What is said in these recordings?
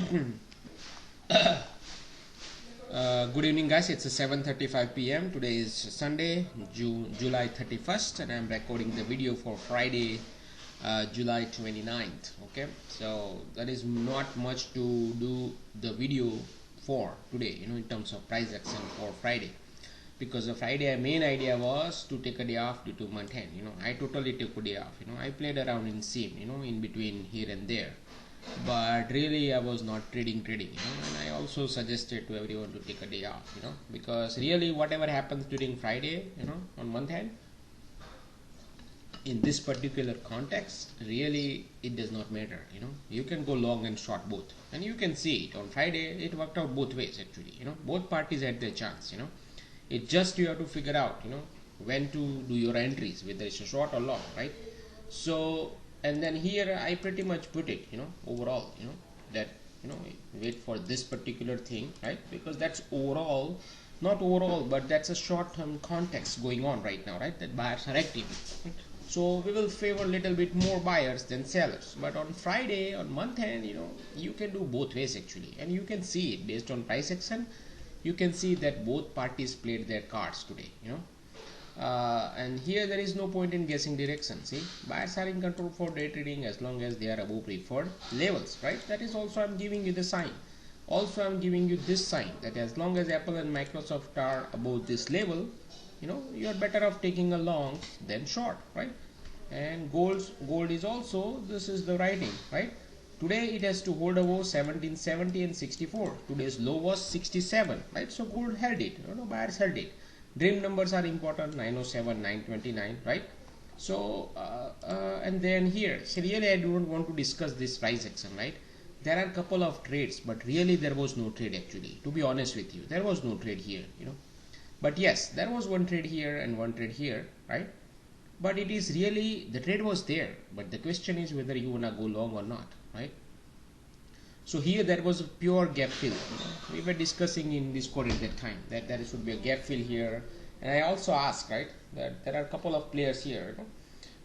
Good evening, guys. It's 7:35 p.m. Today is Sunday, July 31st, and I'm recording the video for Friday, July 29th. Okay, so that is not much to do the video for today, in terms of price action for Friday, because the Friday main idea was to take a day off due to month end. I totally took a day off. I played around in sim, in between here and there. But really I was not trading, and I also suggested to everyone to take a day off, because really whatever happens during Friday, on month end, in this particular context, really it does not matter. You can go long and short both, and you can see it on Friday. It worked out both ways actually. Both parties had their chance. It just you have to figure out, when to do your entries, whether it's a short or long, right? So, and then here I pretty much put it, overall, that, wait for this particular thing, right? Because that's overall, not overall, but that's a short-term context going on right now, right? That buyers are active, right? So we will favor a little bit more buyers than sellers. But on Friday, on month end, you can do both ways actually, and you can see it based on price action. You can see that both parties played their cards today, and here there is no point in guessing direction. See, buyers are in control for day trading as long as they are above preferred levels, right? That is also I'm giving you the sign. Also I'm giving you this sign that as long as Apple and Microsoft are above this level, you are better off taking a long than short, right? And gold is also, this is the writing, right? Today it has to hold above 1770 and 64. Today's low was 67, right? So gold held it, buyers held it. Dream numbers are important, 907, 929, right? So and then here, so really I don't want to discuss this price action, right? There are a couple of trades, but really there was no trade actually, to be honest with you. There was no trade here, but yes, there was one trade here and one trade here, right? But it is really, the trade was there, but the question is whether you wanna go long or not, right? So here there was a pure gap fill. We were discussing in Discord at that time that there should be a gap fill here, and I also asked, right, that there are a couple of players here,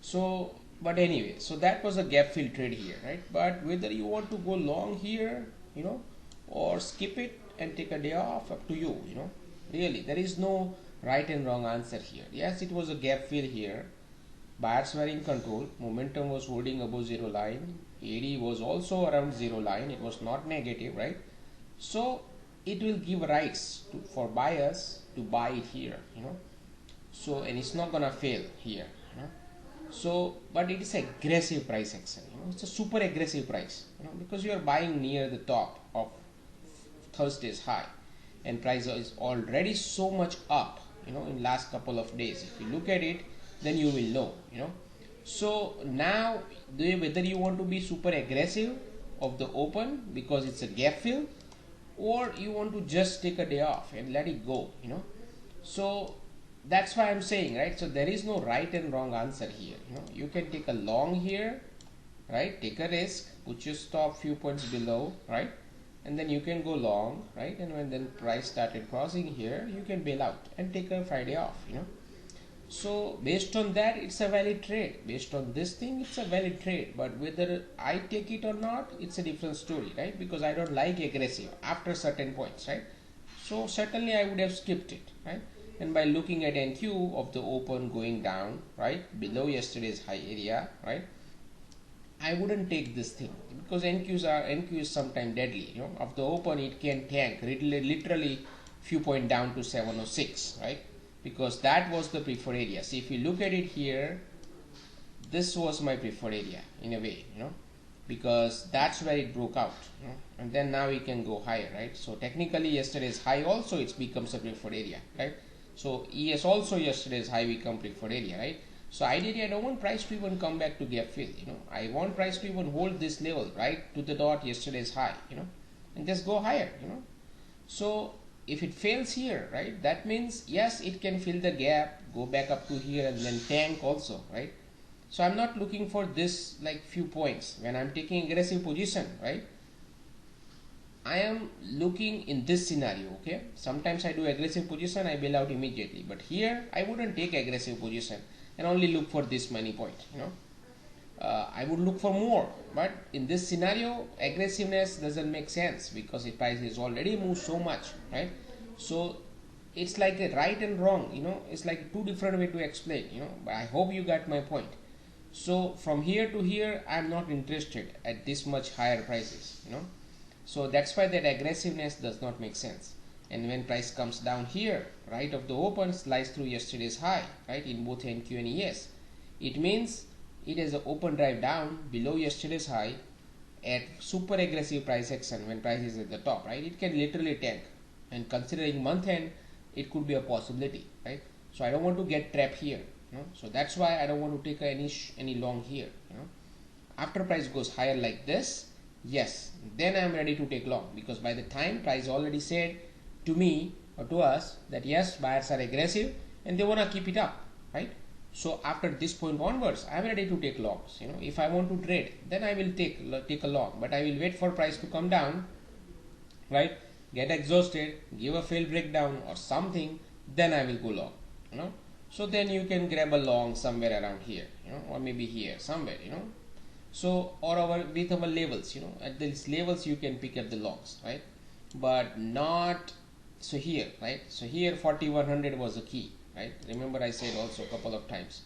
So, but anyway, so that was a gap fill trade here, right? But whether you want to go long here, or skip it and take a day off, up to you, Really, there is no right and wrong answer here. Yes, it was a gap fill here. Buyers were in control. Momentum was holding above zero line. AD was also around zero line. It was not negative, right? So it will give rights for buyers to buy it here, So, and it's not gonna fail here, So, but it is aggressive price action, It's a super aggressive price, because you are buying near the top of Thursday's high, and price is already so much up, in last couple of days. If you look at it, then you will know, So now whether you want to be super aggressive of the open because it's a gap fill, or you want to just take a day off and let it go, So that's why I'm saying, right? So there is no right and wrong answer here. You can take a long here, right? Take a risk, put your stop few points below, right? And then you can go long, right? And when then price started crossing here, you can bail out and take a Friday off, So based on that, it's a valid trade. Based on this thing, it's a valid trade. But whether I take it or not, it's a different story, right? Because I don't like aggressive after certain points, right? So certainly I would have skipped it, right? And by looking at NQ of the open going down, right, below yesterday's high area, right, I wouldn't take this thing, because NQ is sometimes deadly. Of the open, it can tank literally few point down to 706, right? Because that was the preferred area. See, if you look at it here, this was my preferred area in a way, because that's where it broke out, and then now we can go higher, right? So technically yesterday's high also it becomes a preferred area, right? So ES also yesterday's high become preferred area, right? So ideally I don't want price to even come back to gap fill, I want price to even hold this level right to the dot yesterday's high, and just go higher, So if it fails here, right, that means yes, it can fill the gap, go back up to here and then tank also, right? So I'm not looking for this like few points when I'm taking aggressive position, right? I am looking in this scenario, okay? Sometimes I do aggressive position, I bail out immediately, but here I wouldn't take aggressive position and only look for this money point, I would look for more. But in this scenario, aggressiveness doesn't make sense because the price is already moved so much, right? So it's like a right and wrong, it's like two different way to explain, but I hope you got my point. So from here to here, I'm not interested at this much higher prices, so that's why that aggressiveness does not make sense. And when price comes down here, right of the open, slice through yesterday's high, right, in both NQ and ES, it means it has an open drive down below yesterday's high at super aggressive price action. When price is at the top, right, it can literally tank, and considering month end, it could be a possibility, right? So I don't want to get trapped here, so that's why I don't want to take any long here. After price goes higher like this, yes, then I'm ready to take long, because by the time price already said to me or to us that yes, buyers are aggressive and they want to keep it up, right? So after this point onwards, I'm ready to take longs. If I want to trade, then I will take a long, but I will wait for price to come down, right? Get exhausted, give a failed breakdown or something, then I will go long. So then you can grab a long somewhere around here, or maybe here somewhere, so or with our levels, at these levels you can pick up the longs, right? But not so here, right? So here 4100 was the key, right? Remember I said also a couple of times.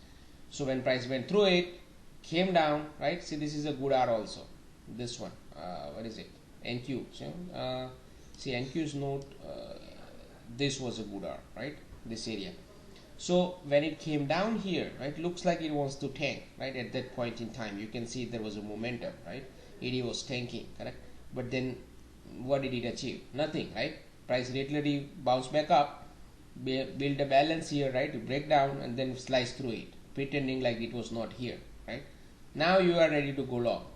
So when price went through it, came down, right? See, this is a good R also. This one, what is it? NQ. So, see, NQ's note, this was a good R, right? This area. So when it came down here, right, looks like it wants to tank, right? At that point in time, you can see there was a momentum, right? ED was tanking, correct? But then what did it achieve? Nothing, right? Price literally bounced back up, build a balance here, right, to break down and then slice through it, pretending like it was not here, right? Now you are ready to go long,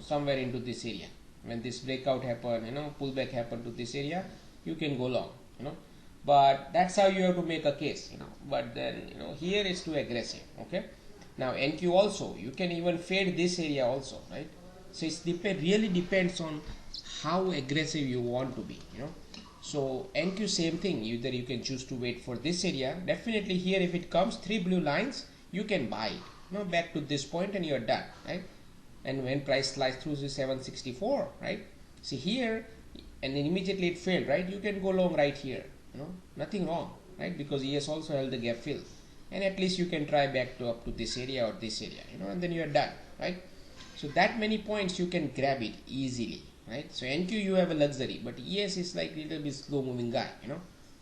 somewhere into this area. When this breakout happened, pullback happened to this area, you can go long, but that's how you have to make a case, but then here it's too aggressive. Okay, now NQ also, you can even fade this area also, right? So it's really depends on how aggressive you want to be, So NQ same thing, either you can choose to wait for this area. Definitely here if it comes 3 blue lines, you can buy it, back to this point and you're done, right? And when price slides through the 764, right? See here, and then immediately it failed, right? You can go long right here, nothing wrong, right? Because ES also held the gap fill, and at least you can try back to up to this area or this area, and then you are done, right? So that many points you can grab it easily, right? So NQ you have a luxury, but ES is like little bit slow moving guy,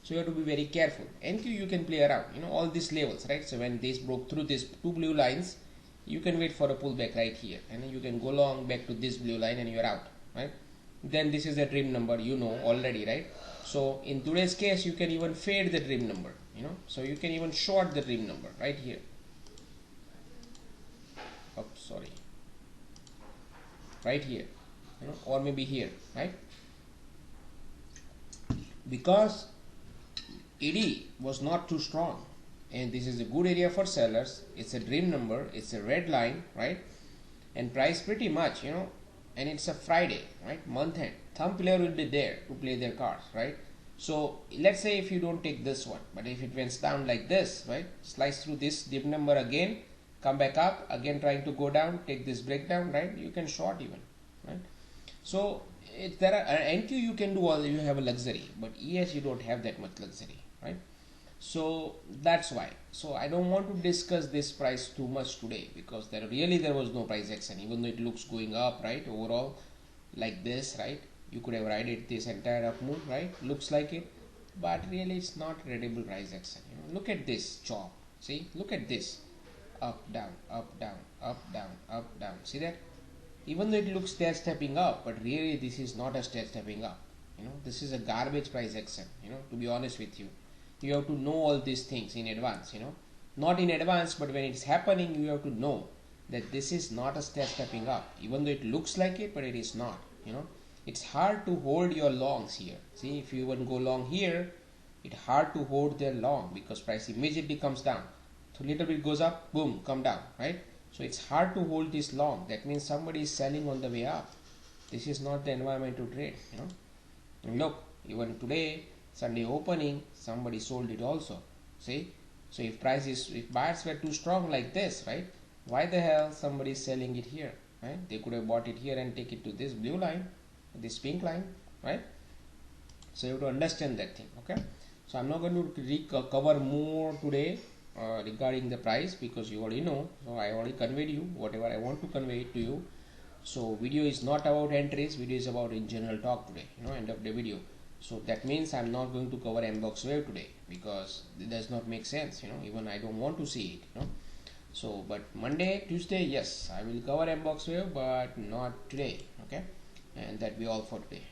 so you have to be very careful. NQ you can play around, all these levels, right? So when this broke through these two blue lines, you can wait for a pullback right here, and you can go long back to this blue line and you're out, right? Then this is the dream number, already, right? So in today's case, you can even fade the dream number, so you can even short the dream number right here. Oh, sorry, right here, or maybe here, right? Because ED was not too strong, and this is a good area for sellers. It's a dream number, it's a red line, right? And price pretty much, and it's a Friday, right? Month end, thumb player will be there to play their cards, right? So let's say if you don't take this one, but if it went down like this, right, slice through this dip number again, come back up again, trying to go down, take this breakdown, right? You can short even, right? So there are NQ you can do all, you have a luxury, but ES you don't have that much luxury, right? So that's why. So I don't want to discuss this price too much today, because there was no price action, even though it looks going up, right? Overall, like this, right? You could have ridden this entire up move, right? Looks like it, but really it's not credible price action. Look at this chop. See, look at this, up down, up down, up down, up down. See that? Even though it looks stair stepping up, but really this is not a stair stepping up. This is a garbage price action. To be honest with you. You have to know all these things in advance, not in advance, but when it's happening, you have to know that this is not a stair stepping up, even though it looks like it, but it is not. It's hard to hold your longs here. See, if you even go long here, it's hard to hold their long, because price immediately comes down. So little bit goes up, boom, come down, right? So it's hard to hold this long. That means somebody is selling on the way up. This is not the environment to trade, And look, even today, Sunday opening, somebody sold it also. See, so if buyers were too strong like this, right, Why the hell somebody is selling it here, right? They could have bought it here and take it to this blue line, this pink line, right? So you have to understand that thing. Okay, so I'm not going to cover more today regarding the price, because you already know. So I already conveyed you whatever I want to convey to you. So video is not about entries, video is about in general talk today, end of the video. So that means I'm not going to cover mbox wave today, because it does not make sense, even I don't want to see it, So but Monday, Tuesday, yes, I will cover mbox wave, but not today. Okay, and that be all for today.